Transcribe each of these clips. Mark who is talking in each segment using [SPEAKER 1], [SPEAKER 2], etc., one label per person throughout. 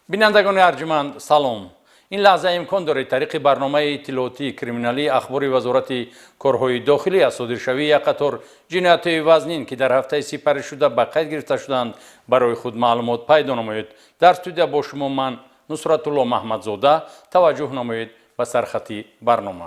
[SPEAKER 1] بینندگان ارجمند سلام. این لحظه امکان دارد طریق برنامه اطلاعاتی کریمینالی اخبار وزارت کارهای داخلی از صادرشوی یک قطار جنایت‌های وزنین که در هفته سپری شده به قید گرفته شدند برای خود معلومات پیدا نماید. در استودیو با شما من نصرت الله محمدزاده. توجه نمایید به سرخط برنامه.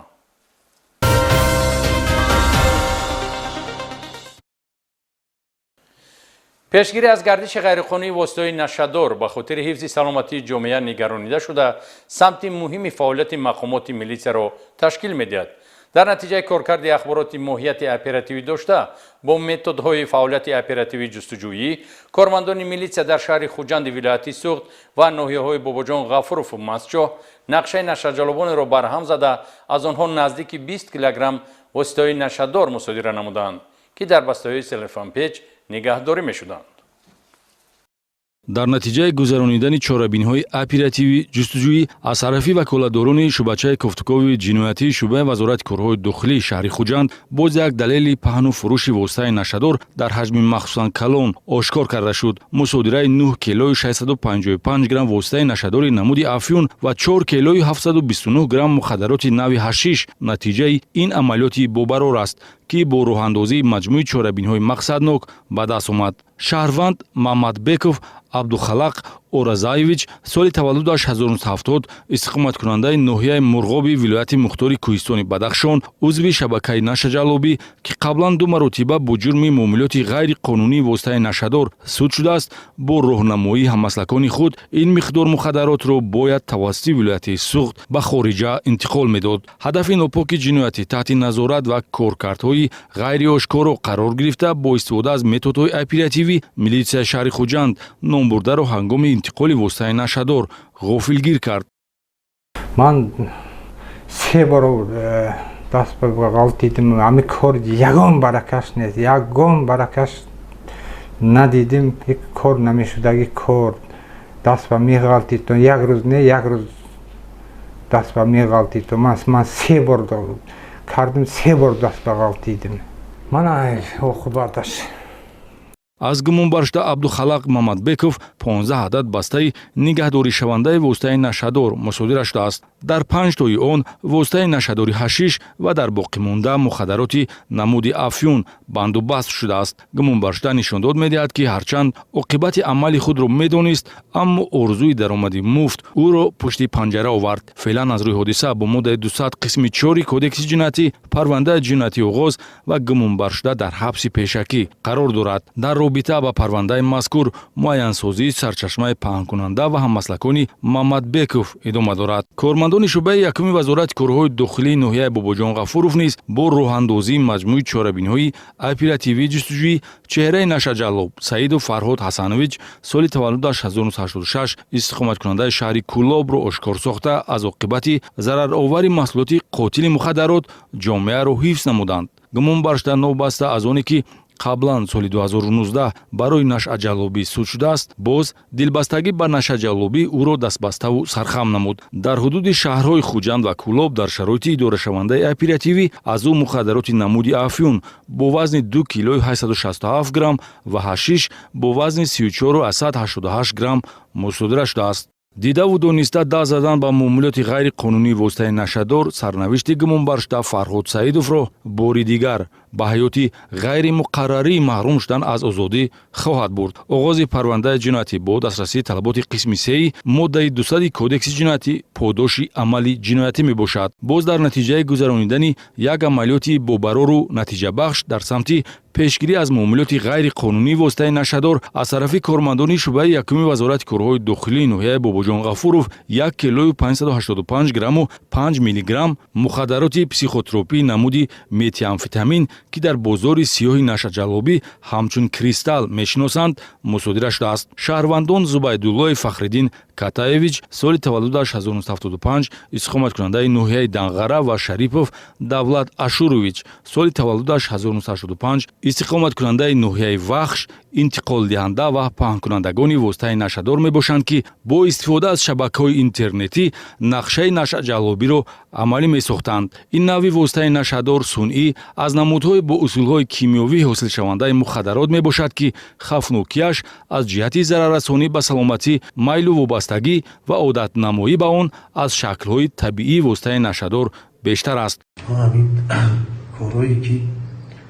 [SPEAKER 1] پیشگیری از گردش غیرقانونی واسطه‌های نشه‌دار به خاطر حفظ سلامتی جامعه نگرانیده شده سمت مهم فعالیت مقامات میلیسیا را تشکیل می‌دهد. در نتیجه کارکرد اخبارات ماهیت اپراتیوی داشته با متدهای فعالیت اپراتیوی جستجویی کارمندان میلیسیا در شهر خوجند ولایت سوخت و ناحیه‌های باباجان غفورов و مسجد نقشه نشه‌جلبان را برهم زده از آنها نزدیک 20 کیلوگرم واسطه‌های نشه‌دار مصادره نمودند که در بسته‌های سلفان پیچ نگهداری می‌شدند.
[SPEAKER 2] در نتیجه گذرانیدن چاره‌بینی‌های اپراتیوی جستجویی از طرف وکالتداران شعبه‌چه کوفتکوی جنایتی شعبه وزارت کارهای داخلی شهر خوجند باز یک دلیل پهن و فروش واسطه نشه‌دار در حجم مخصوصاً کلان آشکار کرده شد. مصادره 9 کیلوی 655 گرم واسطه نشه‌دار نمود افیون و 4 کیلوی 729 گرم مخدرات نوع حشیش. نتیجه این عملیات بابرار است که با راه‌اندازی مجموعه چاره‌بینی‌های مقصدناک به دست آمد. شهروند محمدبеков عبدالخالق اورازایویچ سال تولدش 1970 استقامت کننده ناحیه مرغابی ولایت مختار کوهستان بدخشان عضو شبکه نشه‌جلبی که قبلا 2 مرتبه با جرم معاملات غیر قانونی واسطه نشه‌دار سود شده است با راهنمایی هممسلکان خود این مقدار مخدرات را باید توسط ولایت سوخت به خارجه انتقال میداد. هدف ناپاک جنایتی تحت نظارت و کارکردهای غیر آشکار قرار گرفته با استفاده از متدهای اپراتیوی میلیسیا شهر خوجند نام برده را هنگام انتقال واسطه نشه‌دار غافلگیر کرد.
[SPEAKER 3] من 3 بار دست به بغل دیدم همین کار یگان برکش نیست، یگان برکش ندیدیم، یک کار نمیشد. یک کار دست به میغلطید یک روز نه یک روز دست به میغلطید من 3 بار کردم 3 بار دست به غلطیدم. من خدا داشت.
[SPEAKER 2] از گمانبرشته عبدالخالق محمدبеков 15 عدد بسته نگهداری شونده واسطه نشه‌دار مصادره شده است. در 5 تای آن واسطه نشه‌داری حشیش و در باقی مانده مخدرات نمود افیون بندوبست شده است. گمانبرشته نشان داد می‌دهد که هرچند عاقبت عمل خود را می‌دانست اما آرزوی درآمدی مفت او را پشت پنجره آورد. فعلا از روی حادثه با ماده 200 قسم 4 کدکس جنایتی پرونده جنایتی آغاز و گمانبرشته در حبس پیشکی قرار دارد. در رابطه با پرونده مذکور معین‌سازی سرچشمه پهن‌کننده و هممسلکان محمدبekov ادامه دارد. کارمندان شعبه یکم وزارت کارهای داخلی ناحیه باباجان غفورов نیز با راه‌اندازی مجموعه چاره‌بینی‌های اپراتیوی جستجویی چهره نشه‌جلب سعید و فرهاد حسنویچ سال تولدش 1986 استقامت کننده شهر کولاب را آشکار ساخته از عاقبت ضررآوری محصولات قاتل مخدرات جامعه را حفظ نمودند. گمانبرشته نوبسته از آنی که قبلا سال 2019 برای نشه‌جلبی سود شده است باز دلبستگی به نشه‌جلبی او را دستبسته و سرخم نمود. در حدود شهرهای خوجند و کولاب در شرایط اداره شونده اپراتیوی از او مخدرات نمود افیون با وزن 2 کیلوی 867 گرم و حشیش با وزن 34.88 گرم مصادره شده است. دیده و دانسته دست زدن به معاملات غیر قانونی واسطه نشه‌دار سرنوشت گمانبرشته فرهاد سعیدов را باری دیگر به حیات غیر مقرری محروم شدن از آزادی خواهد برد. آغاز پرونده جنایتی با دسترسی طلبات قسم 3 ماده 200 کدکس جنایتی پاداش عمل جنایتی می باشد. باز در نتیجه گذرانیدن یک عملیات بابرار و نتیجه بخش در سمت پیشگیری از معاملات غیر قانونی واسطه نشه‌دار از طرف کارمندان شعبه یکم وزارت کارهای داخلی ناحیه باباجان غفورov 1 کیلوی 585 گرم و 5 میلی گرم مخدرات پسیخوتروپی نمود متامفتامین که در بازار سیاه نشه‌جلبی همچون کریستال میشناسند مصادره شده است. شهروندان زبیدالله فخرالدین کاتایویچ سال تولدش 1975 استقامت کننده ناحیه دنغره و شریپов давлат ашурович سال تولدش 1985 истиқоматкунандаи ноҳияи вахш, интиқолдиҳанда ва паҳнкунандагони воситаи нашадор мебошанд, ки бо истифода аз шабакаҳои интернетӣ нақшаи нашаҷаллобиро амалӣ месохтанд. Ин навъи воситаи нашадор сунъӣ аз намудҳои бо усулҳои кимиёвӣ ҳосилшавандаи мухаддарот мебошад, ки хавфнокиаш аз ҷиҳати зараррасонӣ ба саломатӣ, майлу вобастагӣ ва одатнамоӣ ба он аз шаклҳои табиии воситаи нашадор бештар аст.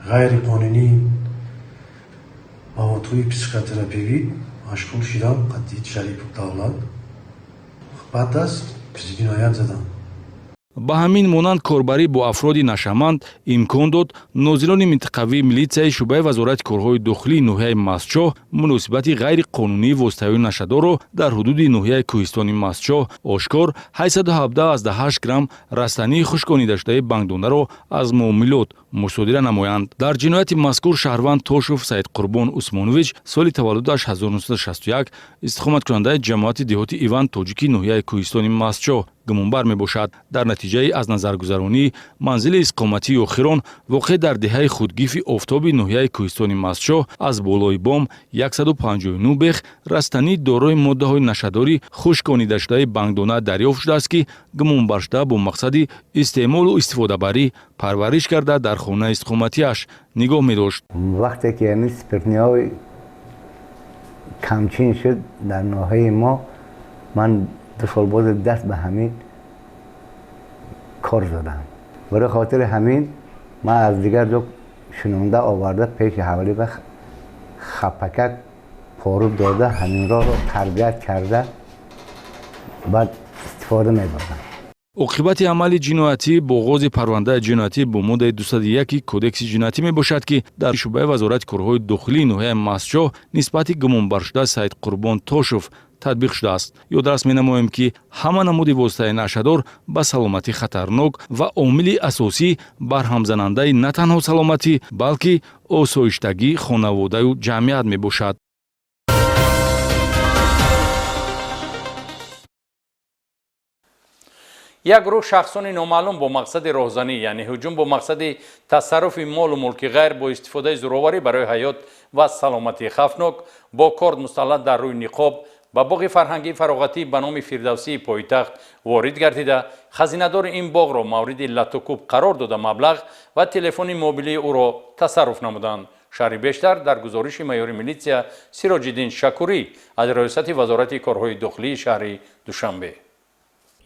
[SPEAKER 4] ғайриқонунӣ маводҳои психотерапевӣ машғул шудам. Қадид Шарипов Давлат бад аст, ҷиноят задам.
[SPEAKER 2] ба ҳамин монанд корбарӣ бо афроди нашаманд имкон дод нозирони минтақавии милитсияи шуъбаи вазорати корҳои дохилии ноҳияи Мастчоҳ муносибати ғайриқонунии воситаҳои нашадорро дар ҳудуди ноҳияи кӯҳистони Мастчоҳ ошкор 817,8 грамм растании хушконидашудаи бангдонаро аз муомилот мусодира намоянд. Дар ҷинояти мазкур шаҳрванд Тошев Саидқурбон Усмонович соли таваллудаш 1961 истиқоматкунандаи ҷамоати деҳоти Иван Тоҷики ноҳияи кӯҳистони Мастчоҳ гумонбар мебошад. Дар натиҷаи аз назаргузаронии манзили иқоматии охирон воқеъ дар деҳаи худгифи офтоби ноҳияи кӯҳистони Мастчоҳ аз болои бом 159 бех растанӣ дорои моддаҳои нашадори хушконидашудаи бангдона дарёфт шудааст, ки гумонбаршуда бо мақсади истеъмолу истифодабарӣ парвариш карда дар хонаи иқоматиаш нигоҳ медошт.
[SPEAKER 5] вақте ки ҳамин спиртниҳои камчин шуд дар ноҳияи мо, ман душорбоз даст به همین کار زدم. برای خاطر همین من از دیگر جا شنونده آورده پیش حوالی و خپکک پارو داده همین را تربیت کرده بعد استفاده می‌بردم.
[SPEAKER 2] عاقبت عمل جنایتی با آغاز پرونده جنایتی با ماده 201 کودکس جنایتی میباشد که در شعبه وزارت کارهای داخلی ناحیه مستچاه نسبت گمانبرشده سیدقربان تاشف تطبیق شده است. یادداشت می‌نماییم که همه نمود واسطه نشدار به سلامتی خطرناک و عامل اساسی برهم زننده نه تنها سلامتی بلکه آسایشتگی خانواده و جمعیت میباشد.
[SPEAKER 1] یک گروه شخصان نامعلوم با مقصد راهزنی یعنی هجوم با مقصد تصرف مال و ملک غیر با استفاده زورآوری برای حیات و سلامتی خطرناک با کارد مسلط در روی نقاب به باغ فرهنگی فراغتی به نام فردوسی پایتخت وارد گردیده خزینه‌دار این باغ را مورد لطوکوب قرار داده مبلغ و تلفن موبیلی او را تصرف نمودند. شرح بیشتر در گزارش مایور میلیسیا سیراج‌الدین شکوری از رئیست وزارت کارهای داخلی شهر دوشنبه.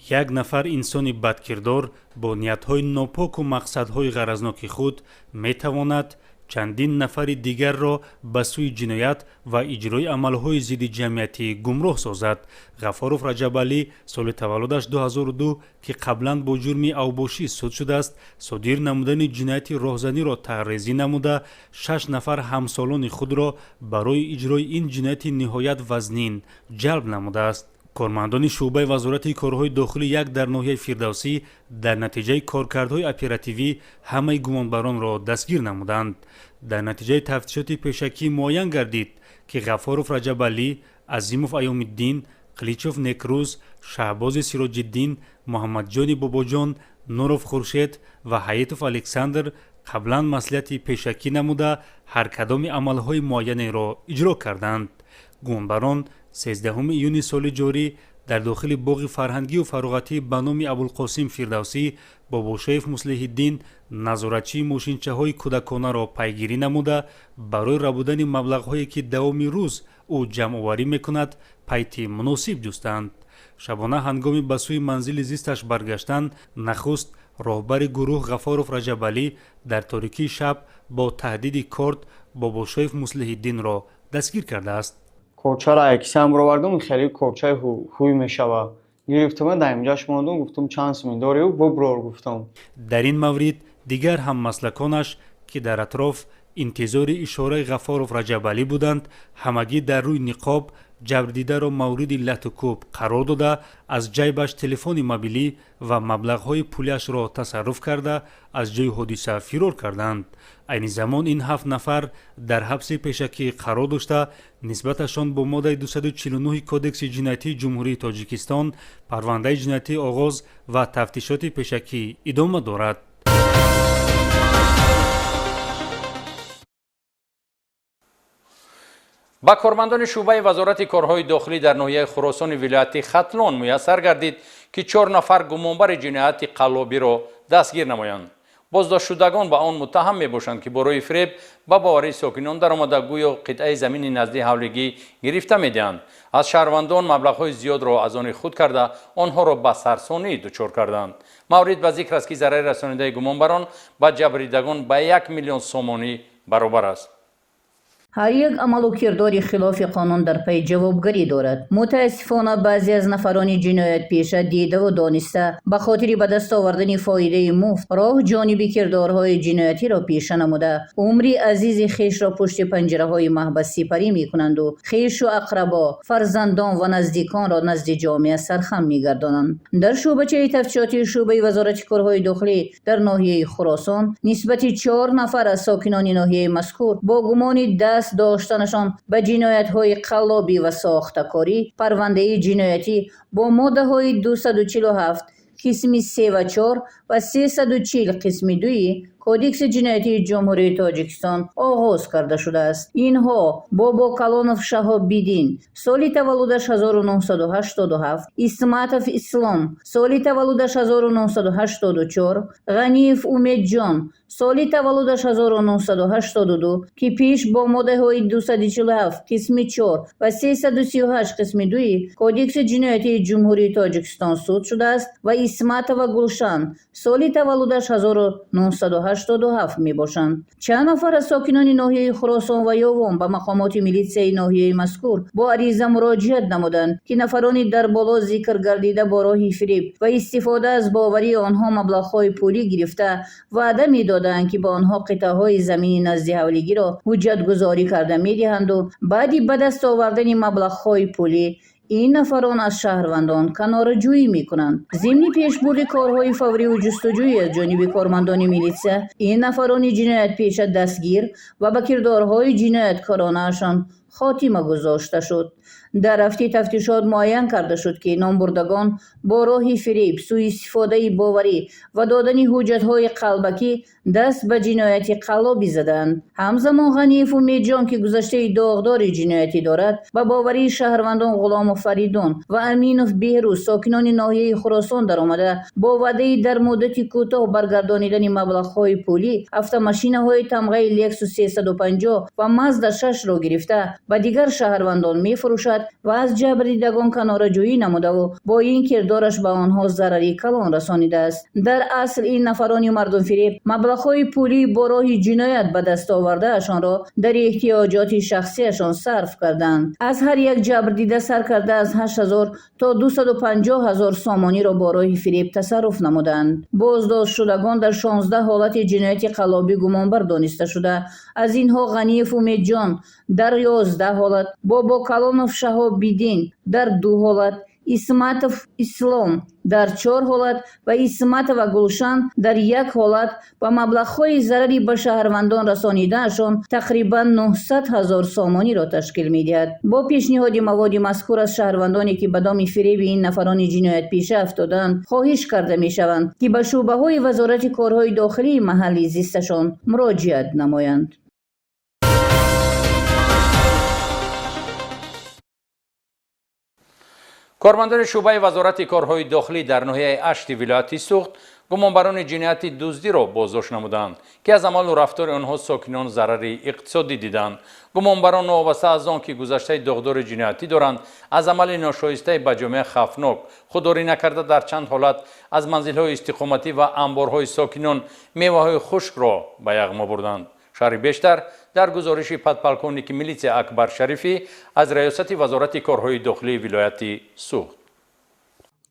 [SPEAKER 6] یک نفر انسانی بدکردار با نیت‌های ناپاک و مقصدهای غرضناک خود می‌تواند چندین نفر دیگر را به سوی جنایت و اجرای عملهای ضد جمعیتی گمراه سازد. غفارов رجب علی سال تولدش 2002 که قبلا با جرم اوباشی سود شده است، صادر نمودن جنایت راهزنی را تعرضی نموده 6 نفر همسالان خود را برای اجرای این جنایت نهایت وزنین جلب نموده است. کارمندان شعبه وزارت کارهای داخلی یک در ناحیه فردوسی در نتیجه کارکردهای اپراتیوی همه گمانبران را دستگیر نمودند. در نتیجه تفتیشات پیشکی معین گردید که غفارov رجب علی، عظیمov ایام الدین، قلیچوف نکروز، شهباز سیراج‌الدین، محمد جانی باباجان، نورov خورشید و حیاتوف الکساندر قبلا مصلحت پیشکی نموده هر کدام عملهای معین را اجرا کردند. گمانبران 13 ایون سال جاری در داخل باغ فرهنگی و فراغتی به نام ابوالقاسم فردوسی با باشیف مصلح الدین نظارتچی ماشینچه‌های کودکانه را پیگیری نموده برای ربودن مبلغ‌هایی که دوام روز او جمع‌آوری می‌کند پیت مناسب جستند. شبانه هنگامی به سوی منزل زیستش برگشتن نخست راهبر گروه غفارov رجب علی در تاریکی شب با تهدید کارد با باشیف مصلح الدین را دستگیر کرده است.
[SPEAKER 7] کوچه یکسی هم رو بردم خیلی کوچه هوی میشوه گرفتم در اینجاش ماندم گفتم چند سومی داری و ببرار گفتم.
[SPEAKER 6] در این مورد دیگر هم مسلکانش که در اطراف انتظار اشاره غفارov رجب علی بودند همگی در روی نقاب جبردیده را مورد لطوکوب قرار داده از جیبش تلفن موبیلی و مبلغ‌های پولیش را تصرف کرده از جای حادثه فرار کردند. این زمان این 7 نفر در حبس پیشکی قرار داشته نسبتشان با ماده 249 کودکس جنایتی جمهوری تاجیکستان پرونده جنایتی آغاز و تفتیشات پیشکی ادامه دارد.
[SPEAKER 1] ба кормандони шӯъбаи вазорати корҳои дохилӣ дар ноҳияи хуросони вилояти хатлон муяссар гардид ки 4 нафар гумонбари ҷинояти қаллобиро дастгир намоянд. боздоштшудагон ба он муттаҳам мебошанд ки бо рӯи фиреб ба боварии сокинон даромада гӯё қитъаи замини назди ҳавлигӣ гирифта медиҳанд. аз шаҳрвандон маблағҳои зиёдро аз они худ карда онҳоро ба сарсонӣ дучор карданд. маврид ба зикр аст ки зарари расонидаи гумонбарон ба ҷабридагон ба 1 миллион сомонӣ баробар аст.
[SPEAKER 8] ҳар як амалу кирдори хилофи қонун дар пай ҷавобгарӣ дорад. мутаассифона баъзе аз нафарони ҷиноятпеша дидаву дониста ба хотири ба даст овардани фоидаи муфт роҳ ҷониби кирдорҳои ҷиноятиро пеша намуда умри азизи хешро пушти панҷараҳои маҳбас сипарӣ мекунанду хешу ақрабо, фарзандон ва наздиконро назди ҷомеа сархам мегардонанд. дар шӯъбачаи тафтишоти шӯъбаи вазорати корҳои дохилӣ дар ноҳияи хуросон нисбати 4 нафар аз сокинони ноҳияи мазкур бо гумони даст доштанашон ба ҷиноятҳои қаллобӣ ва сохтакорӣ парвандаи ҷиноятӣ бо моддаҳои 247 қисми 3 ва 4 ва 340 қисми 2 кодекси ҷиноятии ҷумҳурии Тоҷикистон оғоз карда шудааст. инҳо Бобо Калонов Шаҳобиддин соли таваллудаш 1987, Исматов Ислом соли таваллудаш 1984, Ғаниев Умедҷон соли таваллудаш 1982 ки пеш бо моддаҳои 247 қисми 4 ва 338 қисми 2 кодекси ҷиноятии ҷумҳурии Тоҷикистон суд шудааст ва Исматова Гулшан соли таваллудаш 1987 мебошанд. чанд нафар аз сокинони ноҳияи Хуросон ва Ёвон ба мақомоти милитсияи ноҳияи мазкур бо ариза муроҷиат намуданд ки нафарони дар боло зикр гардида бо роҳи фиреб ва истифода аз боварии онҳо маблағҳои пулӣ гирифта ваъда медоданд ки ба онҳо қитъаҳои замини назди ҳавлигиро ҳуҷҷатгузорӣ карда медиҳанду баъди ба даст овардани маблағҳои пулӣ ин нафарон аз шаҳрвандон канораҷӯӣ мекунанд. зимни пешбурди корҳои фавриву ҷустуҷӯӣ аз ҷониби кормандони милитсия ин нафарони ҷиноятпеша дастгир ва ба кирдорҳои ҷинояткоронаашон хотима гузошта шуд. дар рафти тафтишот муайян карда шуд ки номбурдагон бо роҳи фиреб, сӯистифодаи боварӣ ва додани ҳуҷҷатҳои қалбакӣ даст ба ҷинояти қаллобӣ заданд. ҳамзамон Ғаниев Умедҷон ки гузаштаи доғдори ҷиноятӣ дорад ба боварии шаҳрвандон Ғулому Фаридун ва Аминов Беҳрӯз сокинони ноҳияи Хуросон даромада бо ваъдаи дар муддати кӯтоҳ баргардонидани маблағҳои пулӣ автомашинаҳои тамғаи Lexus 350 ва Mazda 6ро гирифта ба дигар шаҳрвандон мефурӯшад ва аз ҷабридагон канораҷӯӣ намудаву бо ин кирдораш ба онҳо зарари калон расонидааст. дар асл ин нафарони мардумфиреб маблағҳои пулӣ бо роҳи ҷиноят ба даст овардаашонро дар эҳтиёҷоти шахсиашон сарф карданд. аз ҳар як ҷабрдида сар карда аз 8000 то 250,000 сомониро бо роҳи фиреб тасарруф намуданд. боздоштшудагон дар 16 ҳолати ҷинояти қаллобӣ гумонбар дониста шуда аз инҳо Ғаниев Умедҷон дар 11 ҳолат, Бобо Калонов Шаҳобиддин дар 2 ҳолат, Исматов Ислом дар 4 ҳолат ва Исматова Гулшан дар 1 ҳолат ба маблағҳои зарари ба шаҳрвандон расонидаашон тақрибан 900,000 сомониро ташкил медиҳад. бо пешниҳоди маводи мазкур аз шаҳрвандоне ки ба доми фиреби ин нафарони ҷиноятпеша афтоданд хоҳиш карда мешаванд ки ба шӯъбаҳои вазорати корҳои дохилии маҳаллӣ зисташон муроҷиат намоянд.
[SPEAKER 1] кормандони шӯъбаи вазорати корҳои дохилӣ дар ноҳияи ашти вилояти суғд гумонбарони ҷинояти дуздиро боздошт намуданд ки аз амалу рафтори онҳо сокинон зарари иқтисодӣ диданд. гумонбарон новобаста аз он ки гузаштаи доғдори ҷиноятӣ доранд аз амали ношоистаи ба ҷомеа хавфнок худдорӣ накарда дар чанд ҳолат аз манзилҳои истиқоматӣ ва амборҳои сокинон меваҳои хушкро ба яғма бурданд. шарҳи бештар дар гузориши подполковники милитсия Акбар Шарифӣ аз раёсати вазорати корҳои дохилии вилояти суғд.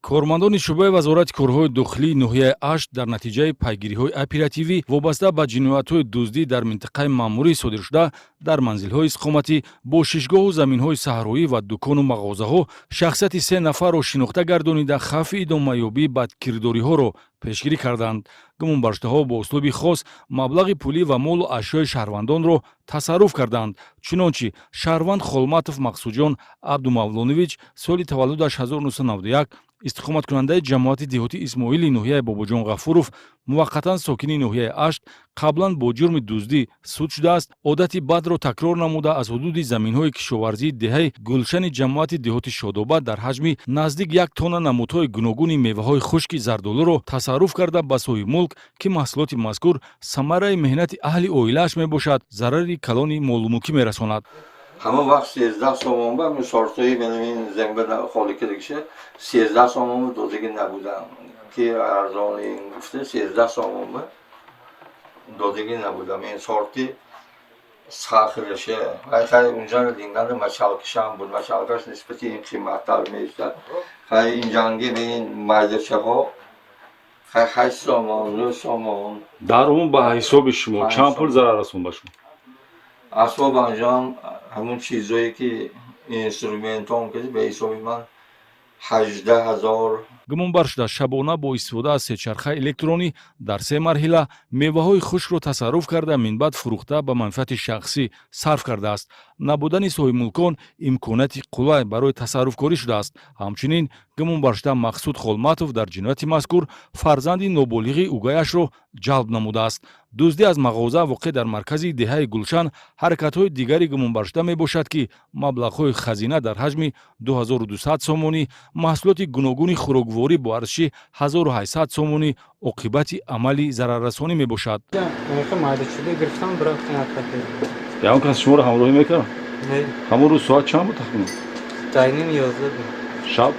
[SPEAKER 2] кормандони шӯъбаи вазорати корҳои дохилии ноҳияи ашт дар натиҷаи пайгириҳои оперативӣ вобаста ба ҷиноятҳои дуздӣ дар минтақаи маъмурӣ содиршуда дар манзилҳои иstiqоматӣ бо шишгоҳу заминҳои саҳроӣ ва дукону мағозаҳо шахсияти 3 нафарро шинохта гардонида хавфи идомаёбии бадкирдориҳоро пешгирӣ карданд. гумонбаршудаҳо бо услуби хос маблағи пулӣ ва молу ашёи шаҳрвандонро тасарруф карданд. чунончи шаҳрванд Холматов Мақсудҷон Абдумавлонович соли таваллудаш 1991, истиқоматкунандаи ҷамоати деҳотӣ Исмоили ноҳияи Бобоҷон Ғафуров муваққатан сокини ноҳияи Ашт қаблан бо ҷурми дуздӣ суд шудааст, одати бадро такрор намуда аз ҳудуди заминҳои кишоварзии деҳаи гулшани ҷамоати деҳоти Шодобад дар ҳаҷми наздик 1 тонна намудҳои гуногуни меваҳои хушки зардолуро тасарруф карда ба соҳибмулк, ки маҳсулоти мазкур самараи меҳнати аҳли оилааш мебошад, зарари калони молумулкӣ мерасонад.
[SPEAKER 9] Ҳамон вақт 13 сомон ба сортои менамин земба холӣ кардагиша 13 сомон додагӣ набудам, ки арзони гуфта 13 сомон ба додагӣ набудам. Ин сорти сахраша хай унҷа динган мачалкашам буд, мачалкаш нисбати ин қиматтар меистад. Хай ин ҷанги ин майдачаҳо хай 8 сомон 9 сомон.
[SPEAKER 2] дар он ба ҳисоби шумо чанд пул зарар расон ба шумо?
[SPEAKER 9] Асбоб анҷом ҳамун чизое ки инструментон ки ба ҳисоби ман 18000.
[SPEAKER 2] гумонбар шуда шабона бо истифода аз сечархаи электронӣ дар 3 марҳила меваҳои хушкро тасарруф карда минбаъд фурӯхта ба манфиати шахсӣ сарф кардааст. Набудани соҳибмулкон имконияти қулай барои тасарруфкорӣ шудааст. Ҳамчунин гумонбар шуда Мақсуд Холматов дар ҷинояти мазкур фарзанди ноболиғи угаяшро ҷалб намудааст. дуздӣ аз мағоза воқеъ дар маркази деҳаи Гулшан ҳаракатҳои дигари гумонбаршуда мебошад, ки маблағҳои хазина дар ҳаҷми 2200 сомонӣ, маҳсулоти гуногуни хӯрокворӣ бо арзиши 1800 сомонӣ оқибати амали зараррасонӣ мебошад.
[SPEAKER 10] Яън кас шуморо ҳамроҳӣ мекард? Ҳамон рӯз соат чанд буд тахминан? Шаб?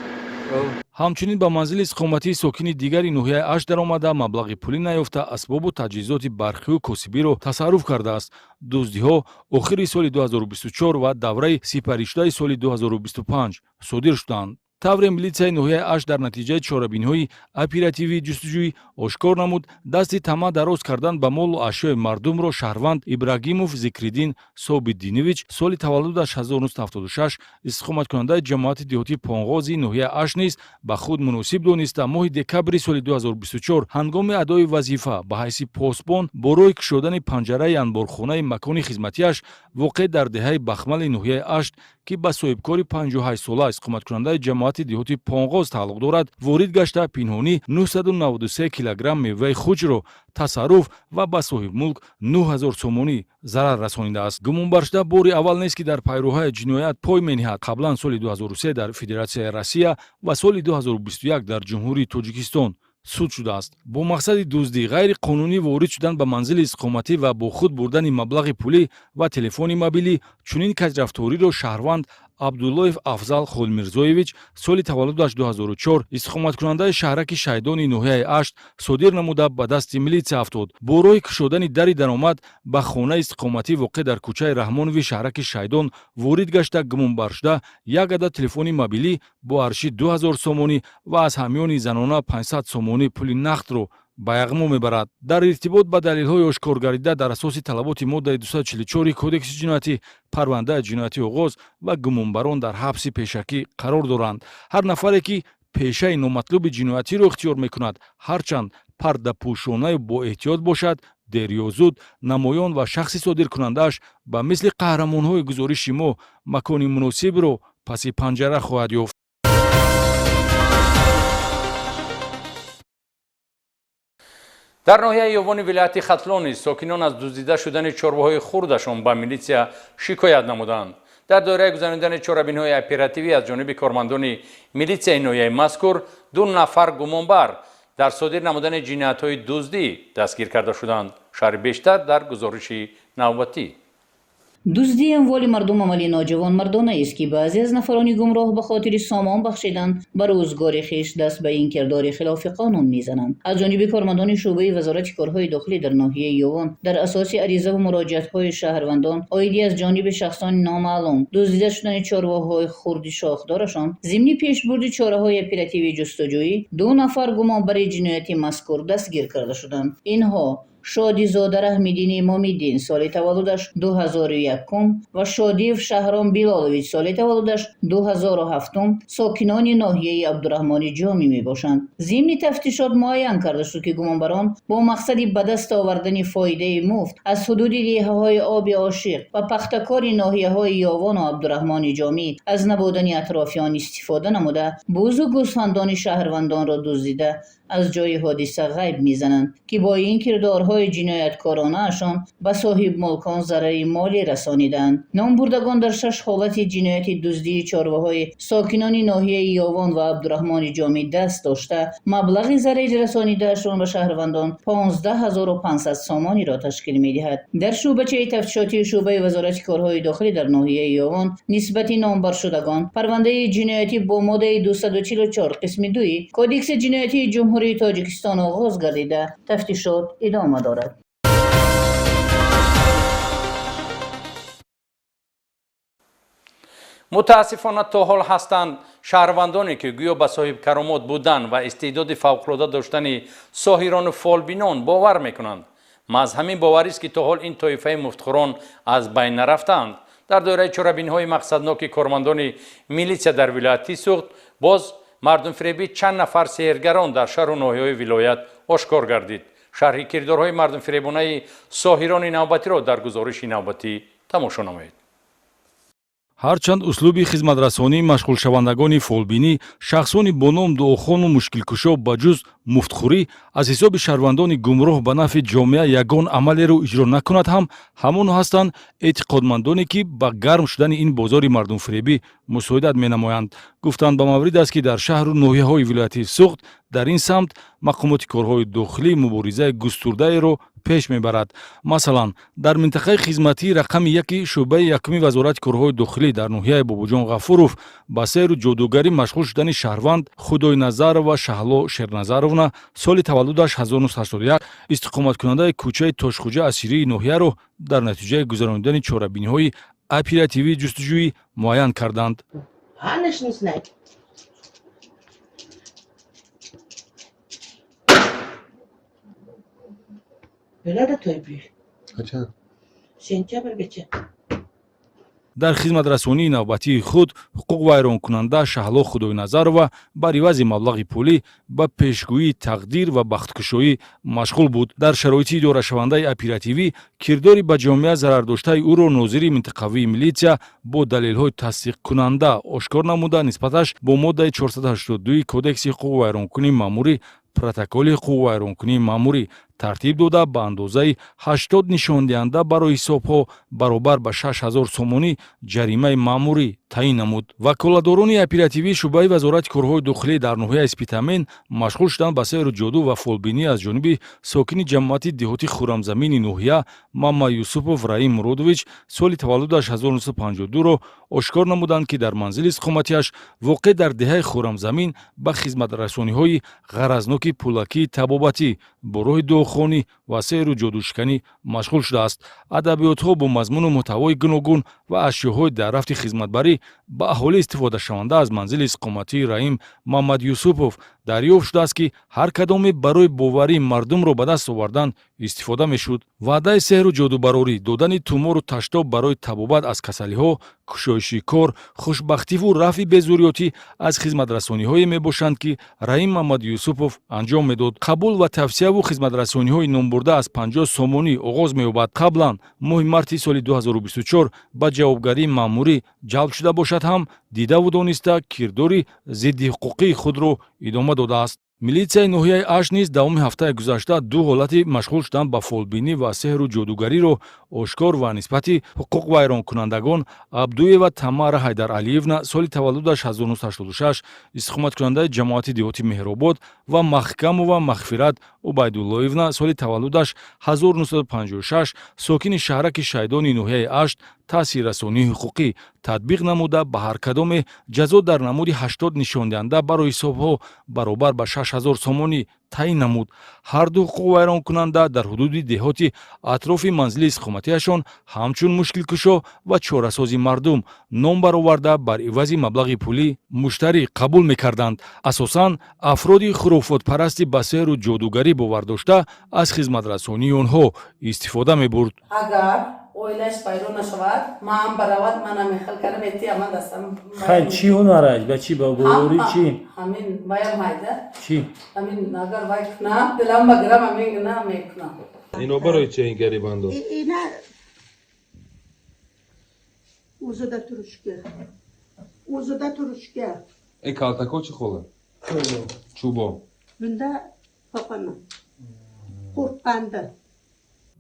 [SPEAKER 2] ҳамчунин ба манзили иstiqomatии сокини дигари ноҳияи Ашт даромада маблағи пулӣ наёфта асбобу таҷҳизоти барқию косибиро тасарруф кардааст. дуздиҳо охири соли 2024 ва давраи сипаришудаи соли 2025 содир шуданд. тавре милитсияи ноҳияи Ашт дар натиҷаи чорабиниҳои оперативии ҷустуҷӯӣ ошкор намуд, дасти тама дароз кардан ба молу ашёи мардумро шаҳрванд Ибрагимов Зикриддин Собитдинович соли таваллудаш 1976 истиқоматкунандаи ҷамоати деҳотии Понғози ноҳияи Ашт низ ба худ муносиб дониста моҳи декабри соли 2024 ҳангоми адои вазифа ба ҳайси посбон бо роҳи кушодани панҷараи анборхонаи макони хизматиаш воқеъ дар деҳаи Бахмали ноҳияи Ашт, ки ба соҳибкори 58сола истиқоматкунандаи ҷамоати деҳоти Понғоз тааллуқ дорад, ворид гашта пинҳонӣ 993 килограмм меваи хучро тасарруф ва ба соҳибмулк 9000 сомонӣ зарар расонидааст. гумонбаршуда бори аввал нест, ки дар пайроҳаи ҷиноят пой мениҳад. қаблан соли 2003 дар Федератсияи Россия ва соли 2021 дар Ҷумҳурии Тоҷикистон суд шудааст. Бо мақсади дуздӣ, ғайриқонунӣ ворид шудан ба манзили истиқоматӣ ва бо худ бурдани маблағи пулӣ ва телефони мобилӣ, чунин каҷрафториро шаҳрванд Абдуллоев Афзал Холмирзоевич соли таваллудаш 2004 истиқоматкунандаи шаҳраки Шайдони ноҳияи Ашт содир намуда ба дасти милитсия афтод. Бо роҳи кушодани дари даромад ба хонаи истиқоматӣ воқеъ дар кӯчаи Раҳмонови шаҳраки Шайдон ворид гашта гумонбаршуда як адад телефони мобилӣ бо арзиши 2000 сомонӣ ва аз ҳамёни занона 500 сомонӣ пули нақдро ба яғмо мебарад. Дар иртибот ба далелҳои ошкор гардида дар асоси талаботи моддаи 244 Кодекси ҷиноятӣ парвандаи ҷиноятӣ оғоз ва гумонбарон дар ҳабси пешакӣ қарор доранд. ҳар нафаре, ки пешаи номатлуби ҷиноятиро ихтиёр мекунад, ҳарчанд пардапӯшонаю боэҳтиёт бошад, дер ё зуд намоён ва шахси содиркунандааш ба мисли қаҳрамонҳои гузориши мо макони муносибро паси панҷара хоҳад ёфт.
[SPEAKER 1] дар ноҳияи ёвони вилояти Хатлон низ сокинон аз дуздида шудани чорваҳои хурдашон ба милитсия шикоят намуданд. дар доираи гузарондани чорабиниҳои оперативӣ аз ҷониби кормандони милитсияи ноҳияи мазкур 2 нафар гумонбар дар содир намудани ҷиноятҳои дуздӣ дастгир карда шуданд. шарҳи бештар дар гузориши навбатӣ.
[SPEAKER 8] дузди амволи мардум амали ноҷавонмардонаест, ки баъзе аз нафарони гумроҳ ба хотири сомон бахшидан ба рӯзгори хиш даст ба ин кирдори хилофи қонун мезананд. аз ҷониби кормандони шӯъбаи вазорати корҳои дохилӣ дар ноҳияи Ёвон дар асоси аризаву муроҷиатҳои шаҳрвандон оиди аз ҷониби шахсони номаълум дуздида шудани чорваҳои хурди шохдорашон, зимни пешбурди чораҳои оперативии ҷустуҷӯӣ 2 нафар гумонбари ҷинояти мазкур дастгир карда шуданд. инҳо شادیزاده رحمیدین امامیدین سال تولدش 2001 و شادیف شهرام بیلالویچ سال تولدش 2007 ساکنان ناحیه عبدالرحمن جامی می باشند. ضمن تفتیشات معین کرده شد که گمانبران با مقصد به دست آوردن فایده مفت از حدود دهه‌های آب عاشق و پختکار ناحیه‌های یاوان و عبدالرحمن جامی از نبودن اطرافیان استفاده نموده بوز و گوسفندان شهروندان را دزدیده از جای حادثه غیب میزنند که با این کردارهای جنایتکارانه اشان به صاحب ملکان ضرر مالی رسانیدند. نامبردگان در 6 حالت جنایت دزدی چارواهای ساکنان ناحیه یاوان و عبدالرحمن جامی دست داشته مبلغ ضرر رسانیده اشان به شهروندان 15500 سامانی را تشکیل میدهد. در شعبه تفتیشاتی شعبه وزارت کارهای داخلی در ناحیه یاوان نسبت نامبر شدگان پرونده جنایتی با ماده 244 قسم 2 کدکس جنایتی جمهوری تاجیکستان آغاز گردیده تفتیشات ادامه دارد.
[SPEAKER 1] متاسفانه تا حال هستند شهروندانی که گویا به صاحب کرامات بودن و استعداد فوق‌العاده داشتن ساحران و فالبینان باور میکنند. از همین باوری است که تا حال این طایفه مفتخران از بین نرفتند. در دایره چاره‌بینی‌های مقصدناک کارمندان میلیسیا در ولایت سوخت باز مردم فریبی چند نفر سحرگران در شهر و ناحیه‌های ولایت آشکار گردید. شرح کردارهای مردم فریبانه ساحران نوبتی را در گزارش نوبتی تماشا نمایید.
[SPEAKER 2] ҳарчанд услуби хизматрасонӣ машғулшавандагони фолбинӣ шахсони бо ном дуохону мушкилкушо ба ҷуз муфтхӯрӣ аз ҳисоби шаҳрвандони гумроҳ ба нафъи ҷомеа ягон амалеро иҷро накунад ҳам ҳамон ҳастанд эътиқодмандоне ки ба гарм шудани ин бозори мардумфиребӣ мусоидат менамоянд. гуфтанд ба маврид аст ки дар шаҳру ноҳияҳои вилояти суғд дар ин самт мақомоти корҳои дохилӣ муборизаи густурдаеро пеш мебарад. масалан дар минтақаи хизматии рақами 1 шӯъбаи 1 вазорати корҳои дохилӣ дар ноҳияи бобоҷон ғафуров ба сайру ҷодугарӣ машғул шудани шаҳрванд худойназарова шаҳло шерназаровна соли таваллудаш 1981 истиқоматкунандаи кӯчаи тошхӯҷа асирии ноҳияро дар натиҷаи гузарондани чорабиниҳои оперативии ҷустуҷӯӣ муайян карданд. дар хизматрасонии навбатии худ ҳуқуқвайронкунанда шаҳло худойназарова бар ивази маблағи пулӣ ба пешгӯии тақдир ва бахткушоӣ машғул буд. дар шароити идорашавандаи оперативӣ кирдори ба ҷомеа зарардоштаи ӯро нозири минтақавии милитсия бо далелҳои тасдиқкунанда ошкор намуда нисбаташ бо моддаи 482 кодекси ҳуқуқи вайронкунии маъмурӣ протоколи ҳуқуқи вайронкунии маъмурӣ тартиб дода ба андозаи 80 нишондиҳанда барои ҳисобҳо баробар ба 6000 сомонӣ ҷаримаи маъмурӣ таъин намуд. ваколадорони оперативии шӯъбаи вазорати корҳои дохилӣ дар ноҳияи спитамен машғул шуданд ба сайру ҷоду ва фолбинӣ аз ҷониби сокини ҷамоати деҳоти хуррамзамини ноҳия мамма юсупов раим муродович соли таваллудаш 1952-ро ошкор намуданд ки дар манзили иstiqomatиаш воқеъ дар деҳаи хуррамзамин ба хизматрасониҳои ғаразноки пулакии табобатӣ бо роҳи дуохонӣ ва сайру ҷодушиканӣ машғул шудааст. адабиётҳо бо мазмуну муҳтавои гуногун ва ашёҳои дар рафти хизматбарӣ ба аҳолӣ истифодашаванда аз манзили иstiqomatии раим маммад юсупов дарёфт шудааст ки ҳар кадоме барои боварии мардумро ба даст овардан истифода мешуд. ваъдаи сеҳру ҷодубарорӣ додани тӯмору таштоб барои табобат аз касалиҳо кушоиши кор хушбахтиву рафъи безурётӣ аз хизматрасониҳое мебошанд ки раим маммад юсупов анҷом медод. қабул ва тавсияву хизматрасониҳои номбурда аз 50 сомонӣ оғоз меёбад. қаблан моҳи марти соли 2024 ба ҷавобгарии маъмурӣ ҷалб шуда бошад ҳам дидаву дониста кирдори зидди ҳуқуқии худро идома додааст. милитсияи ноҳияи аш низ давоми ҳафтаи гузашта ду ҳолати машғул шудан ба фолбинӣ ва сеҳру ҷодугариро ошкор ва нисбати ҳуқуқвайронкунандагон абдуева тамара ҳайдаралиевна соли таваллудаш 1986 истиқоматкунандаи ҷамоати деҳоти меҳробод ва маҳкамова мағфират убайдуллоевна соли таваллудаш 1956 сокини шаҳраки шайдони ноҳияи ашт таъсиррасонии ҳуқуқӣ татбиқ намуда ба ҳар кадоме ҷазо дар намуди 80 нишондиҳанда барои ҳисобҳо баробар ба 6000 сомонӣ таъин намуд. Ҳар ду ҳуқуқвайронкунанда дар ҳудуди деҳоти атрофи манзили иstiqomatиашон ҳамчун мушкилкушо ва чорасози мардум ном бароварда бар ивази маблағи пулӣ муштарӣ қабул мекарданд. Асосан афроди хурофотпарасти ба сеҳру ҷодугарӣ бовар дошта аз хизматрасонии онҳо истифода мебурд.
[SPEAKER 11] Агар оилаш пайдо нашавад, ман баравад, манам хел кардам, эти аман дастам.
[SPEAKER 10] Хай чӣ ҳунараш? Ба чӣ ба бори чӣ?
[SPEAKER 11] Ҳамин ваям майда.
[SPEAKER 10] Чӣ?
[SPEAKER 11] Ҳамин агар вай кунам, дилам ба гирам ҳамин гина мекунам.
[SPEAKER 12] Ино барои чӣ ин гарибандо?
[SPEAKER 11] Ина узуда турушка. Узуда турушка.
[SPEAKER 12] Ин калтако чӣ хола? Чӯбо.
[SPEAKER 11] Бунда фақана. Қурқанда.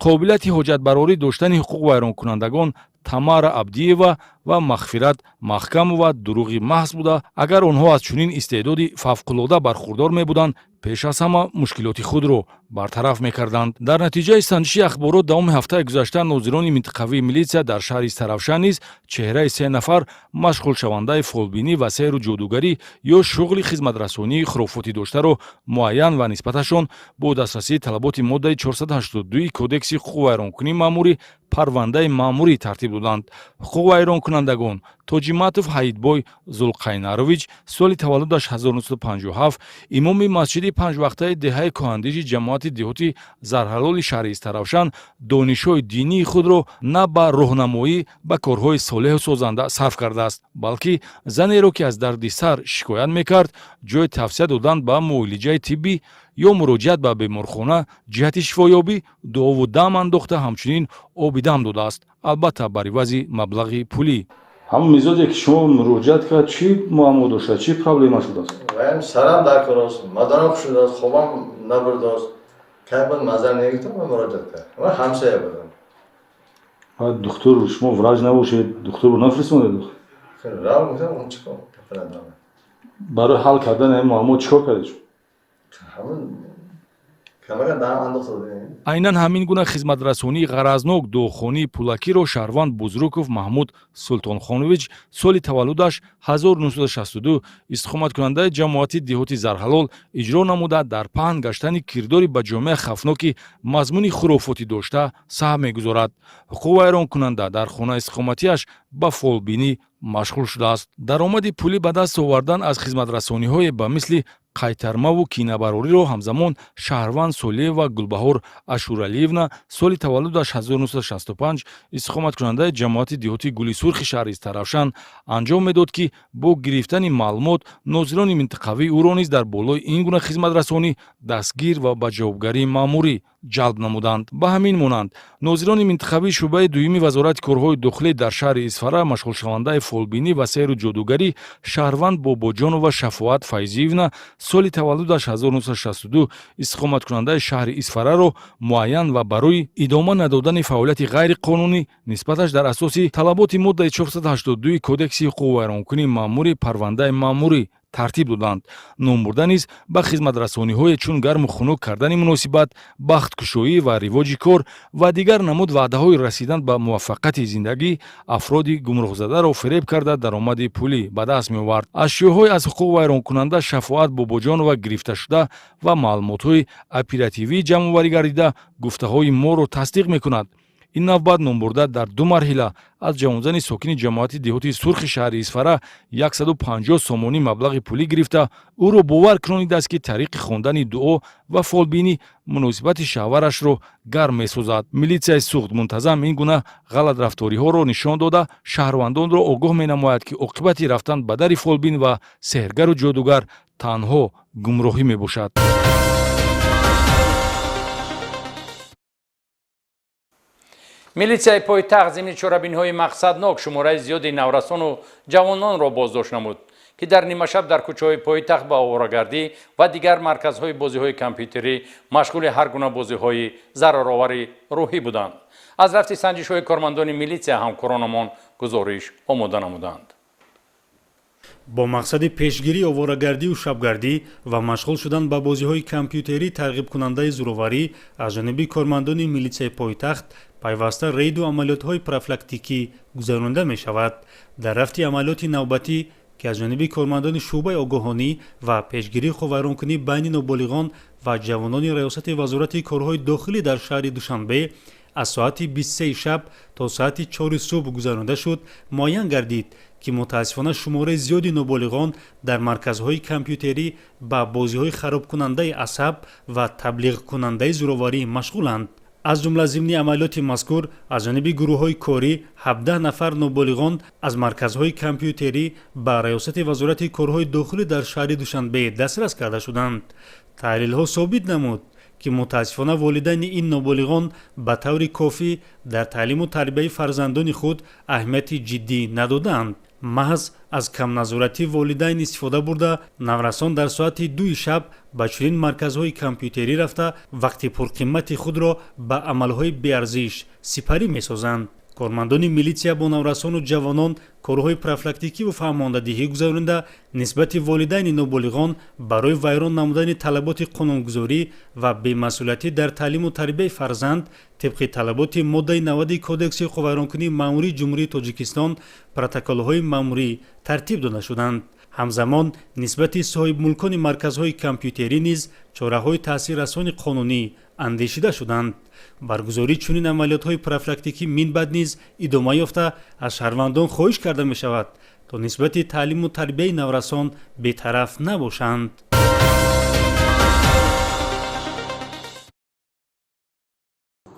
[SPEAKER 2] қобилияти ҳоҷатбарорӣ доштани ҳуқуқвайронкунандагон Тамара Абдиева ва Мағфират Маҳкамова дуруғи маҳз буда, агар онҳо аз чунин истеъдоди фавқулода бархурдор мебуданд, пеш аз ҳама мушкилоти худро бартараф мекарданд. Дар натиҷаи санҷиши ахборот давоми ҳафтаи гузашта нозирони минтақавии милитсия дар шаҳри Саравшан низ чеҳраи 3 нафар машғулшавандаи фолбинӣ ва сеҳру ҷодугарӣ ё шуғли хизматрасонии хурофотӣ доштаро муайян ва нисбаташон бо дастрасии талаботи моддаи 482 Кодекси ҳуқуқвайронкунии маъмурӣ парвандаи маъмурӣ тартиб доданд. ҳуқуқвайронкунандагон Тоҷиматов Ҳаидбой Зулқайнарович соли таваллудаш 1957 имоми масҷиди панҷвақтаи деҳаи коҳандижи ҷамоати деҳоти Зарҳалоли шаҳри Истаравшан донишҳои динии худро на ба роҳнамоӣ ба корҳои солеҳу созанда сарф кардааст, балки занеро ки аз дарди сар шикоят мекард, ҷои тавсия додан ба муолиҷаи тиббӣ ё муроҷиат ба беморхона ҷиҳати шифоёбӣ дуову дам андохта ҳамчунин оби дам додааст, албатта бар ивази маблағи пулӣ.
[SPEAKER 10] ҳамон мизоҷе ки шумо муроҷиат кард чӣ муаммо дошта, чӣ проблема шудааст?
[SPEAKER 9] Ваям сарам даркорост, маданам шудааст, хобам набурдааст. Кайбан мазар негирифтам, ман муроҷиат кардам. Ман ҳамсая будам.
[SPEAKER 10] Баъд духтур шумо враҷ набошед, духтурро нафиристонед?
[SPEAKER 9] Рав гуфтам, он чикор кардам.
[SPEAKER 10] Барои ҳал кардани ин муаммо чикор кардед?
[SPEAKER 9] Ҳамин камера дам андохта.
[SPEAKER 2] Айнан ҳамин гуна хизматрасонии ғаразнок дохонии пулакиро шаҳрванд Бузруков Маҳмуд Султонхонович соли таваллудаш 1962 истиқоматкунандаи ҷамоати деҳоти Зарҳалол иҷро намуда дар паҳн гаштани кирдори ба ҷомеа хафноки мазмуни хурофотӣ дошта саҳв мегузорад. ҳуқуқвайронкунанда дар хона истиқоматиаш ба фолбинӣ машғул шудааст. Даромади пулӣ ба даст овардан аз хизматрасониҳое ба мисли қайтармаву кинабарориро ҳамзамон шаҳрванд Солиева Гулбаҳор Ашуралиевна соли таваллудаш 1965 истиқоматкунандаи ҷамоати деҳоти Гули Сурхи шаҳри Истаравшан анҷом медод ки бо гирифтани маълумот нозирони минтақавии ӯро низ дар болои ин гуна хизматрасонӣ дастгир ва ба ҷавобгарии маъмурӣ ҷалб намуданд. Ба ҳамин монанд нозирони минтақавии шӯъбаи дуюми вазорати корҳои дохилӣ дар шаҳри Исфара машғулшавандаи фолбинӣ ва сеҳру ҷодугарӣ шаҳрванд Бобоҷонова Шафоат Файзиевна соли таваллудаш 1962 истиқоматкунандаи шаҳри Исфараро муайян ва барои идома надодани фаъолияти ғайриқонунӣ нисбаташ дар асоси талаботи моддаи 482 Кодекси ҳуқуқвайронкунии маъмурӣ парвандаи маъмурӣ тартиб доданд. Номбурда низ ба хизматрасониҳое чун гарму хунук кардани муносибат, бахткушоӣ ва ривоҷи кор ва дигар намуд ваъдаҳои расидан ба муваффақияти зиндагӣ афроди гумроҳзадаро фиреб карда даромади пулӣ ба даст меовард. Ашёҳои аз ҳуқуқвайронкунанда Шафоат Бобоҷонова гирифташуда ва маълумотҳои оперативии ҷамъоварӣ гардида гуфтаҳои моро тасдиқ мекунад. ин навбат номбурда дар ду марҳила аз ҷавонзани сокини ҷамоати деҳоти Сурхи шаҳри Исфара 150 сомонӣ маблағи пулӣ гирифта, ӯро бовар кунонидааст ки тариқи хондани дуо ва фолбинӣ муносибати шаҳварашро гарм месозад. Милитсияи суғд мунтазам ин гуна ғалатрафториҳоро нишон дода шаҳрвандонро огоҳ менамояд ки оқибати рафтан ба дари фолбин ва сеҳргару ҷодугар танҳо гумроҳӣ мебошад.
[SPEAKER 1] милитсияи пойтахт зимни чорабиниҳои мақсаднок шумораи зиёди наврасону ҷавононро боздошт намуд ки дар нимашаб дар кӯчаҳои пойтахт ба оварагардӣ ва дигар марказҳои бозиҳои компютерӣ машғули ҳар гуна бозиҳои зараровари рӯҳӣ буданд. аз рафти санҷишҳои кормандони милитсия ҳамкоронамон гузориш омода намуданд.
[SPEAKER 6] бо мақсади пешгирии оварагардию шабгардӣ ва машғул шудан ба бозиҳои компютерӣ тарғибкунандаи зуроварӣ аз ҷониби кормандони милитсияи пойтахт пайваста рейду амалиётҳои профилактикӣ гузаронида мешавад. дар рафти амалиёти навбатӣ ки аз ҷониби кормандони шуъбаи огоҳонӣ ва пешгирии вайронкунӣ байни ноболиғон ва ҷавонони раёсати вазорати корҳои дохилӣ дар шаҳри душанбе аз соати 23 шаб то соати 4 субҳ гузаронида шуд, муайян гардид ки мутаассифона шумораи зиёди ноболиғон дар марказҳои компютерӣ ба бозиҳои харобкунандаи асаб ва таблиғкунандаи зуроварӣ машғуланд. аз ҷумла зимни амалиёти мазкур аз ҷониби гурӯҳҳои корӣ 17 нафар ноболиғон аз марказҳои компютерӣ ба раёсати вазорати корҳои дохилӣ дар шаҳри душанбе дастрас карда шуданд. таҳлилҳо собит намуд ки мутаассифона волидайни ин ноболиғон ба таври кофӣ дар таълиму тарбияи фарзандони худ аҳамияти ҷиддӣ надоданд. маҳз аз камназоратии волидайн истифода бурда наврасон дар соати 2 шаб ба чунин марказҳои компютерӣ рафта вақти пурқиммати худро ба амалҳои беарзиш сипарӣ месозанд. кормандони милитсия бо наврасону ҷавонон корҳои профилактикиву фаҳмондадиҳӣ гузаронда нисбати волидайни ноболиғон барои вайрон намудани талаботи қонунгузорӣ ва бемасъулиятӣ дар таълиму тарбияи фарзанд тибқи талаботи моддаи 90 кодекси вайронкунии маъмурии ҷумҳурии тоҷикистон протоколҳои маъмурӣ тартиб дода шуданд. ҳамзамон нисбати соҳибмулкони марказҳои компютерӣ низ чораҳои таъсиррасони қонунӣ андешида шуданд. баргузории чунин амалиётҳои профилактикӣ минбаъд низ идома ёфта аз шаҳрвандон хоҳиш карда мешавад то нисбати таълиму тарбияи наврасон бетараф набошанд.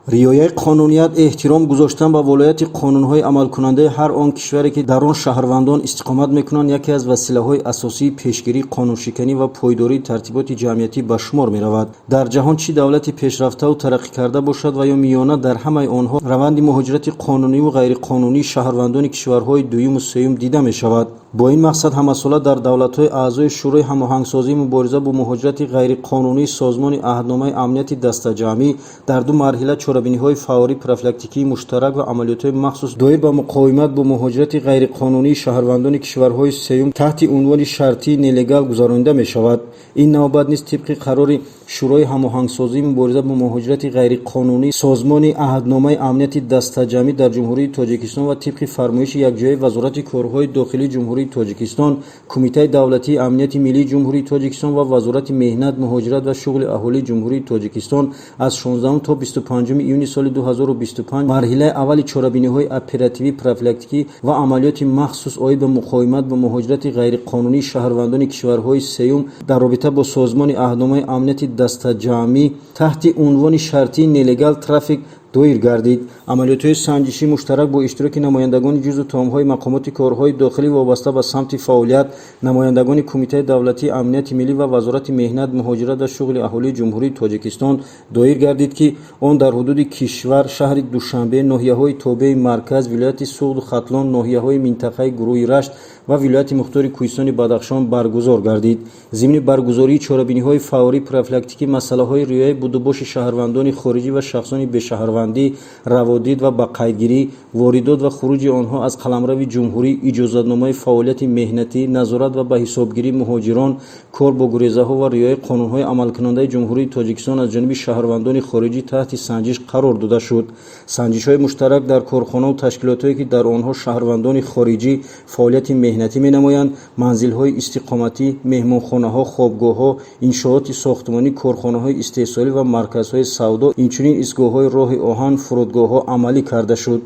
[SPEAKER 13] риояи қонуният эҳтиром гузоштан ба волояти қонунҳои амалкунандаи ҳар он кишваре ки дар он шаҳрвандон истиқомат мекунанд яке аз василаҳои асосии пешгирии қонуншиканӣ ва пойдории тартиботи ҷамъиятӣ ба шумор меравад. дар ҷаҳон чӣ давлати пешрафтаву тараққикарда бошад ва ё миёна дар ҳамаи онҳо раванди муҳоҷирати қонуниву ғайриқонунии шаҳрвандони кишварҳои дуюму сеюм дида мешавад. бо ин мақсад ҳамасола дар давлатҳои аъзои шӯрои ҳамоҳангсозии мубориза бо муҳоҷирати ғайриқонунии созмони аҳдномаи амнияти дастаҷамъӣ дар ду марҳила чорабиниҳои фаврӣ, профилактикии муштарак ва амалиётҳои махсус доир ба муқовимат бо муҳоҷирати ғайриқонунии шаҳрвандони кишварҳои сеюм таҳти унвони шартии нелегал гузаронида мешавад. ин навбат низ тибқи қарори шӯрои ҳамоҳангсозии мубориза бо муҳоҷирати ғайриқонунӣ созмони аҳдномаи амнияти дастаҷамъӣ дар ҷумҳурии тоҷикистон ва тибқи фармоиши якҷояи вазорати корҳои дохилии ҷумҳурии тоҷикистон, кумитаи давлатии амнияти миллии ҷумҳурии тоҷикистон ва вазорати меҳнат, муҳоҷират ва шуғли аҳолии ҷумҳурии тоҷикистон аз 16 то 25 июни соли 2025 марҳилаи аввали чорабиниҳои оперативӣ, профилактикӣ ва амалиёти махсус оид ба муқовимат ба муҳоҷирати ғайриқонунии шаҳрвандони кишварҳои сеюм дар робита бо созмони аҳдномаи амнияти дастаҷамъӣ таҳти унвони шартии нелегал трафик доир гардид. амалиётҳои санҷишӣ муштарак бо иштироки намояндагони ҷузъу таомҳои мақомоти корҳои дохилӣ вобаста ба самти фаъолият, намояндагони кумитаи давлатии амнияти миллӣ ва вазорати меҳнат, муҳоҷират ва шуғли аҳолии ҷумҳурии тоҷикистон доир гардид ки он дар ҳудуди кишвар, шаҳри Душанбе, ноҳияҳои Тобеи Марказ, вилояти Суғду Хатлон, ноҳияҳои минтақаи гурӯҳи Рашт ва вилояти мухтори Кӯҳистони Бадахшон баргузор гардид. зимни баргузории чорабиниҳои фаврӣ, профилактикӣ масъалаҳои риояи будубоши шаҳрвандони хориҷӣ ва шахсони бешаҳрвандӣ, раводид ва ба қайдгирӣ, воридот ва хуруҷи онҳо аз қаламрави ҷумҳурӣ, иҷозатномаи фаъолияти меҳнатӣ, назорат ва ба ҳисобгирии муҳоҷирон, кор бо гурезаҳо ва риояи қонунҳои амалкунандаи ҷумҳурии тоҷикистон аз ҷониби шаҳрвандони хориҷӣ таҳти санҷиш қарор дода шуд. санҷишҳои муштарак дар корхонаву ташкилотҳое ки дар онҳо шаҳрвандони хориҷӣ фаъолияти меҳнатӣ менамоянд, манзилҳои истиқоматӣ, меҳмонхонаҳо, хобгоҳҳо, иншооти сохтмонӣ, корхонаҳои истеҳсолӣ ва марказҳои савдо, инчунин истгоҳҳои роҳи оҳан, фурудгоҳҳо амалӣ карда шуд.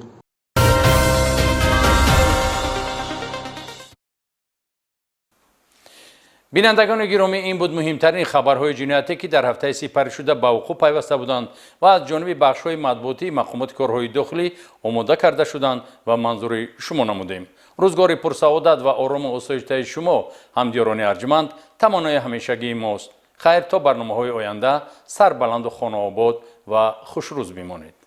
[SPEAKER 1] бинандагони гиромӣ, ин буд муҳимтарин хабарҳои ҷинояте ки дар ҳафтаи сипаришуда ба вуқӯъ пайваста буданд ва аз ҷониби бахшҳои матбуотии мақомоти корҳои дохилӣ омода карда шуданд ва манзури шумо намудем. рӯзгори пурсаодат ва орому осоиштаи шумо ҳамдиёрони арҷманд тамонои ҳамешагии мост. хайр, то барномаҳои оянда сарбаланду хонаобод ва хушрӯз бимонед.